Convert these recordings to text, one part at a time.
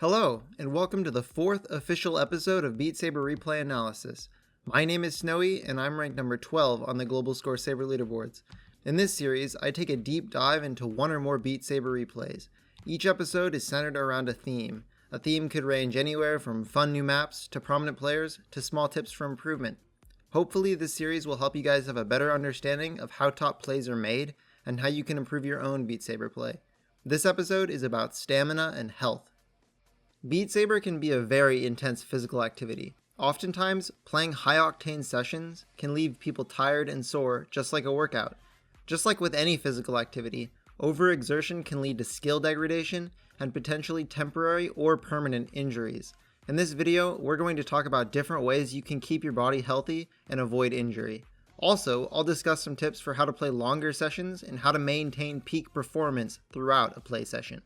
Hello, and welcome to the 4th official episode of Beat Saber Replay Analysis. My name is Snowy, and I'm ranked number 12 on the Global Score Saber leaderboards. In this series, I take a deep dive into one or more Beat Saber replays. Each episode is centered around a theme. A theme could range anywhere from fun new maps, to prominent players, to small tips for improvement. Hopefully this series will help you guys have a better understanding of how top plays are made, and how you can improve your own Beat Saber play. This episode is about stamina and health. Beat Saber can be a very intense physical activity. Oftentimes, playing high-octane sessions can leave people tired and sore, just like a workout. Just like with any physical activity, overexertion can lead to skill degradation and potentially temporary or permanent injuries. In this video, we're going to talk about different ways you can keep your body healthy and avoid injury. Also, I'll discuss some tips for how to play longer sessions and how to maintain peak performance throughout a play session.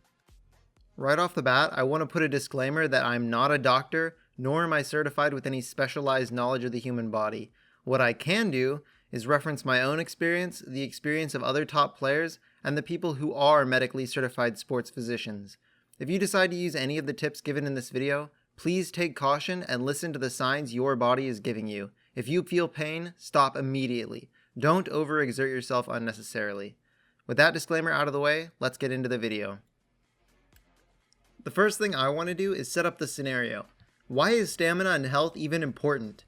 Right off the bat, I want to put a disclaimer that I'm not a doctor, nor am I certified with any specialized knowledge of the human body. What I can do is reference my own experience, the experience of other top players, and the people who are medically certified sports physicians. If you decide to use any of the tips given in this video, please take caution and listen to the signs your body is giving you. If you feel pain, stop immediately. Don't overexert yourself unnecessarily. With that disclaimer out of the way, let's get into the video. The first thing I want to do is set up the scenario. Why is stamina and health even important?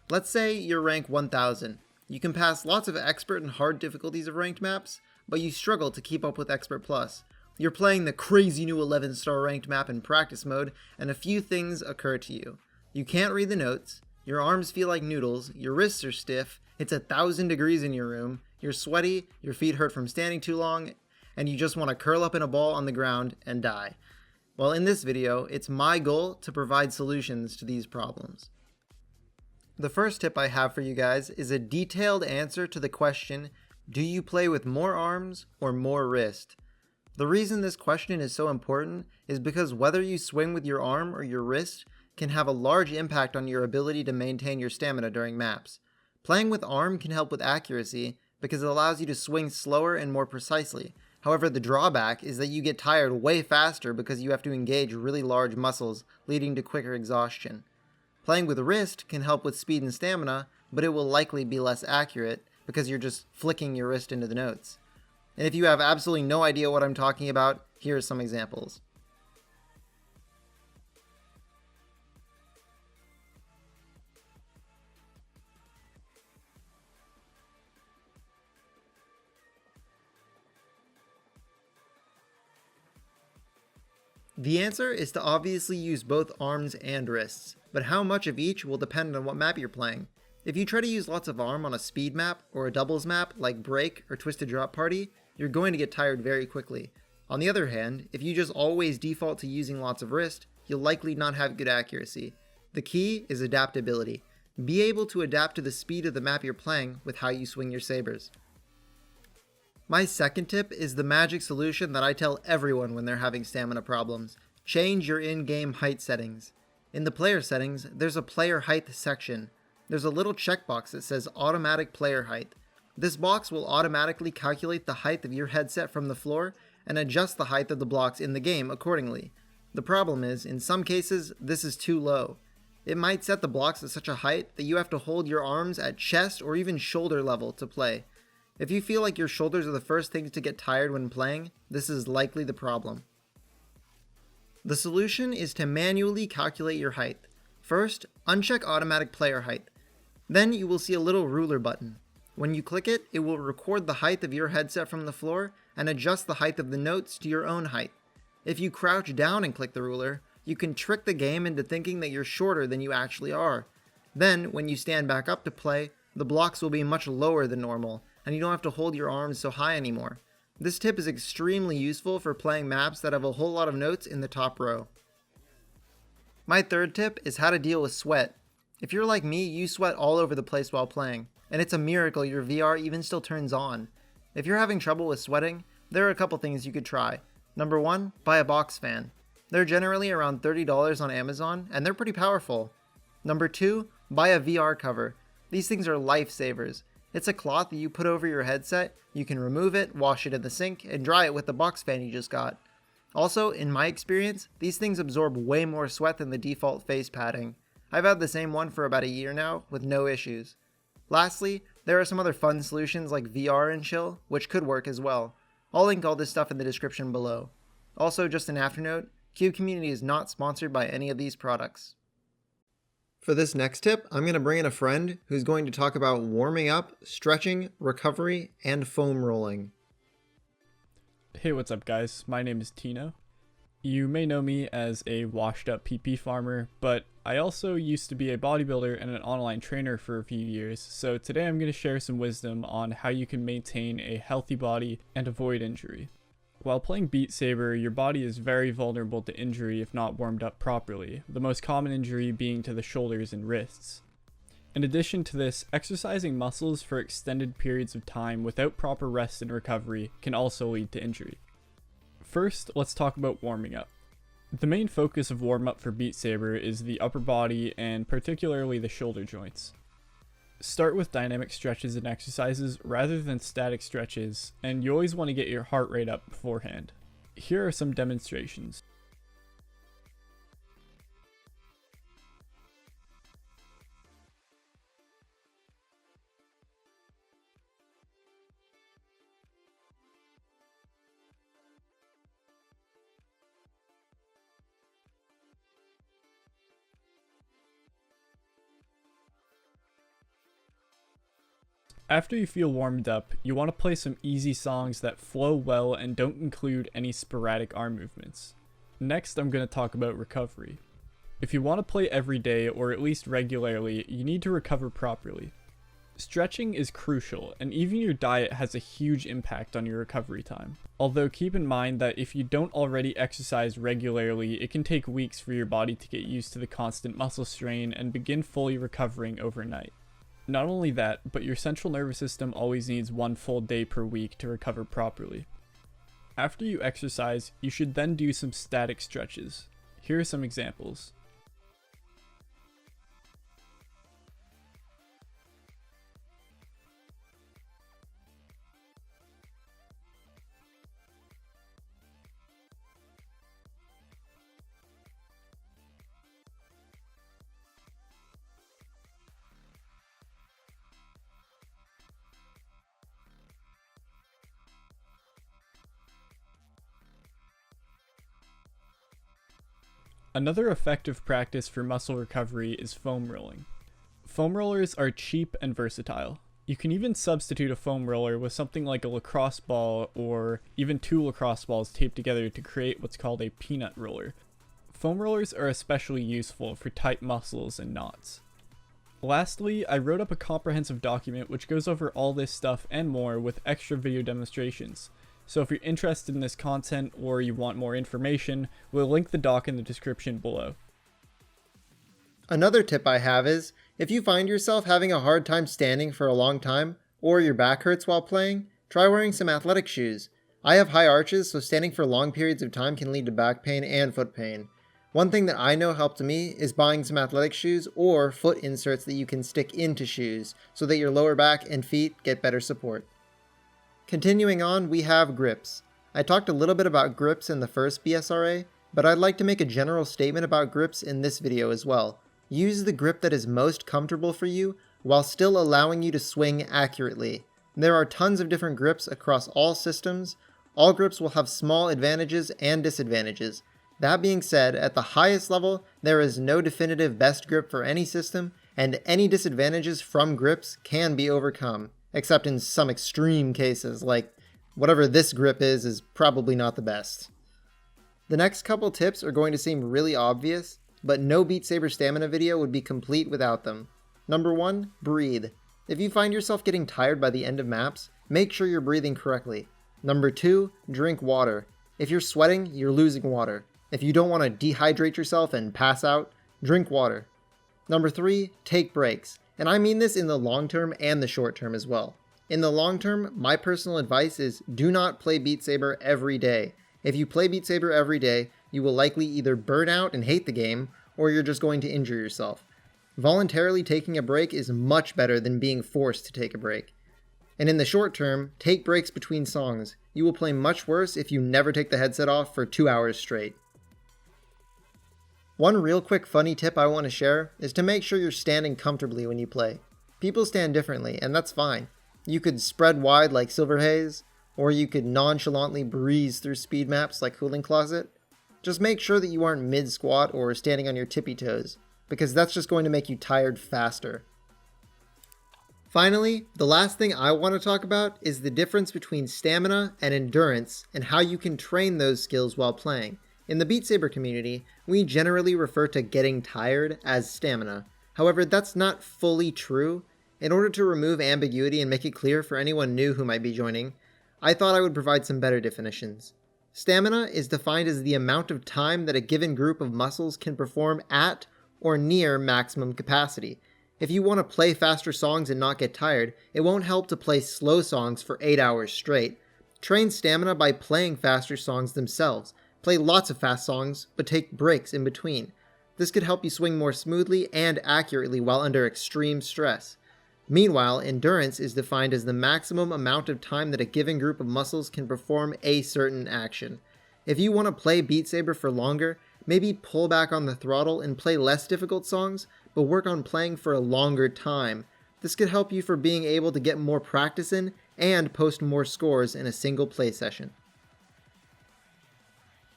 Let's say you're rank 1000. You can pass lots of expert and hard difficulties of ranked maps, but you struggle to keep up with expert plus. You're playing the crazy new 11-star ranked map in practice mode, and a few things occur to you. You can't read the notes, your arms feel like noodles, your wrists are stiff, it's 1,000 degrees in your room, you're sweaty, your feet hurt from standing too long, and you just want to curl up in a ball on the ground and die. Well, in this video, it's my goal to provide solutions to these problems. The first tip I have for you guys is a detailed answer to the question, do you play with more arms or more wrist? The reason this question is so important is because whether you swing with your arm or your wrist can have a large impact on your ability to maintain your stamina during maps. Playing with arm can help with accuracy because it allows you to swing slower and more precisely. However, the drawback is that you get tired way faster because you have to engage really large muscles, leading to quicker exhaustion. Playing with wrist can help with speed and stamina, but it will likely be less accurate because you're just flicking your wrist into the notes. And if you have absolutely no idea what I'm talking about, here are some examples. The answer is to obviously use both arms and wrists, but how much of each will depend on what map you're playing. If you try to use lots of arm on a speed map or a doubles map like Break or Twisted Drop Party, you're going to get tired very quickly. On the other hand, if you just always default to using lots of wrist, you'll likely not have good accuracy. The key is adaptability. Be able to adapt to the speed of the map you're playing with how you swing your sabers. My second tip is the magic solution that I tell everyone when they're having stamina problems. Change your in-game height settings. In the player settings, there's a player height section. There's a little checkbox that says automatic player height. This box will automatically calculate the height of your headset from the floor and adjust the height of the blocks in the game accordingly. The problem is, in some cases, this is too low. It might set the blocks at such a height that you have to hold your arms at chest or even shoulder level to play. If you feel like your shoulders are the first things to get tired when playing, this is likely the problem. The solution is to manually calculate your height. First, uncheck automatic player height. Then you will see a little ruler button. When you click it, it will record the height of your headset from the floor and adjust the height of the notes to your own height. If you crouch down and click the ruler, you can trick the game into thinking that you're shorter than you actually are. Then, when you stand back up to play, the blocks will be much lower than normal, and you don't have to hold your arms so high anymore. This tip is extremely useful for playing maps that have a whole lot of notes in the top row. My third tip is how to deal with sweat. If you're like me, you sweat all over the place while playing, and it's a miracle your VR even still turns on. If you're having trouble with sweating, there are a couple things you could try. Number 1, buy a box fan. They're generally around $30 on Amazon, and they're pretty powerful. Number 2, buy a VR cover. These things are lifesavers. It's a cloth that you put over your headset, you can remove it, wash it in the sink, and dry it with the box fan you just got. Also, in my experience, these things absorb way more sweat than the default face padding. I've had the same one for about a year now, with no issues. Lastly, there are some other fun solutions like VR and Chill, which could work as well. I'll link all this stuff in the description below. Also, just an afternote, Cube Community is not sponsored by any of these products. For this next tip, I'm going to bring in a friend who's going to talk about warming up, stretching, recovery, and foam rolling. Hey, what's up guys? My name is Tino. You may know me as a washed up PP farmer, but I also used to be a bodybuilder and an online trainer for a few years, so today I'm going to share some wisdom on how you can maintain a healthy body and avoid injury. While playing Beat Saber, your body is very vulnerable to injury if not warmed up properly, the most common injury being to the shoulders and wrists. In addition to this, exercising muscles for extended periods of time without proper rest and recovery can also lead to injury. First, let's talk about warming up. The main focus of warm-up for Beat Saber is the upper body and particularly the shoulder joints. Start with dynamic stretches and exercises rather than static stretches, and you always want to get your heart rate up beforehand. Here are some demonstrations. After you feel warmed up, you want to play some easy songs that flow well and don't include any sporadic arm movements. Next, I'm going to talk about recovery. If you want to play every day or at least regularly, you need to recover properly. Stretching is crucial, and even your diet has a huge impact on your recovery time. Although keep in mind that if you don't already exercise regularly, it can take weeks for your body to get used to the constant muscle strain and begin fully recovering overnight. Not only that, but your central nervous system always needs one full day per week to recover properly. After you exercise, you should then do some static stretches. Here are some examples. Another effective practice for muscle recovery is foam rolling. Foam rollers are cheap and versatile. You can even substitute a foam roller with something like a lacrosse ball or even two lacrosse balls taped together to create what's called a peanut roller. Foam rollers are especially useful for tight muscles and knots. Lastly, I wrote up a comprehensive document which goes over all this stuff and more with extra video demonstrations. So if you're interested in this content or you want more information, we'll link the doc in the description below. Another tip I have is, if you find yourself having a hard time standing for a long time, or your back hurts while playing, try wearing some athletic shoes. I have high arches, so standing for long periods of time can lead to back pain and foot pain. One thing that I know helped me is buying some athletic shoes or foot inserts that you can stick into shoes, so that your lower back and feet get better support. Continuing on, we have grips. I talked a little bit about grips in the first BSRA, but I'd like to make a general statement about grips in this video as well. Use the grip that is most comfortable for you, while still allowing you to swing accurately. There are tons of different grips across all systems. All grips will have small advantages and disadvantages. That being said, at the highest level, there is no definitive best grip for any system, and any disadvantages from grips can be overcome. Except in some extreme cases, like whatever this grip is probably not the best. The next couple tips are going to seem really obvious, but no Beat Saber stamina video would be complete without them. Number 1, breathe. If you find yourself getting tired by the end of maps, make sure you're breathing correctly. Number 2, drink water. If you're sweating, you're losing water. If you don't want to dehydrate yourself and pass out, drink water. Number 3, take breaks. And I mean this in the long term and the short term as well. In the long term, my personal advice is do not play Beat Saber every day. If you play Beat Saber every day, you will likely either burn out and hate the game, or you're just going to injure yourself. Voluntarily taking a break is much better than being forced to take a break. And in the short term, take breaks between songs. You will play much worse if you never take the headset off for 2 hours straight. One real quick funny tip I want to share is to make sure you're standing comfortably when you play. People stand differently, and that's fine. You could spread wide like Silver Haze, or you could nonchalantly breeze through speed maps like Cooling Closet. Just make sure that you aren't mid-squat or standing on your tippy toes, because that's just going to make you tired faster. Finally, the last thing I want to talk about is the difference between stamina and endurance and how you can train those skills while playing. In the Beat Saber community, we generally refer to getting tired as stamina. However, that's not fully true. In order to remove ambiguity and make it clear for anyone new who might be joining, I thought I would provide some better definitions. Stamina is defined as the amount of time that a given group of muscles can perform at or near maximum capacity. If you want to play faster songs and not get tired, it won't help to play slow songs for 8 hours straight. Train stamina by playing faster songs themselves. Play lots of fast songs, but take breaks in between. This could help you swing more smoothly and accurately while under extreme stress. Meanwhile, endurance is defined as the maximum amount of time that a given group of muscles can perform a certain action. If you want to play Beat Saber for longer, maybe pull back on the throttle and play less difficult songs, but work on playing for a longer time. This could help you for being able to get more practice in and post more scores in a single play session.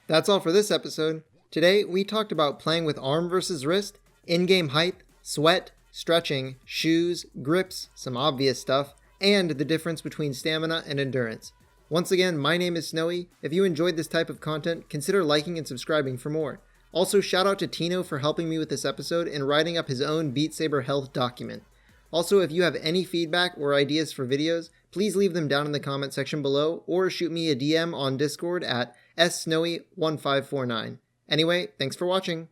That's all for this episode. Today, we talked about playing with arm versus wrist, in-game height, sweat, stretching, shoes, grips, some obvious stuff, and the difference between stamina and endurance. Once again, my name is Snowy. If you enjoyed this type of content, consider liking and subscribing for more. Also, shout out to Tino for helping me with this episode and writing up his own Beat Saber health document. Also, if you have any feedback or ideas for videos, please leave them down in the comment section below or shoot me a DM on Discord at SSnowy1549. Anyway, thanks for watching.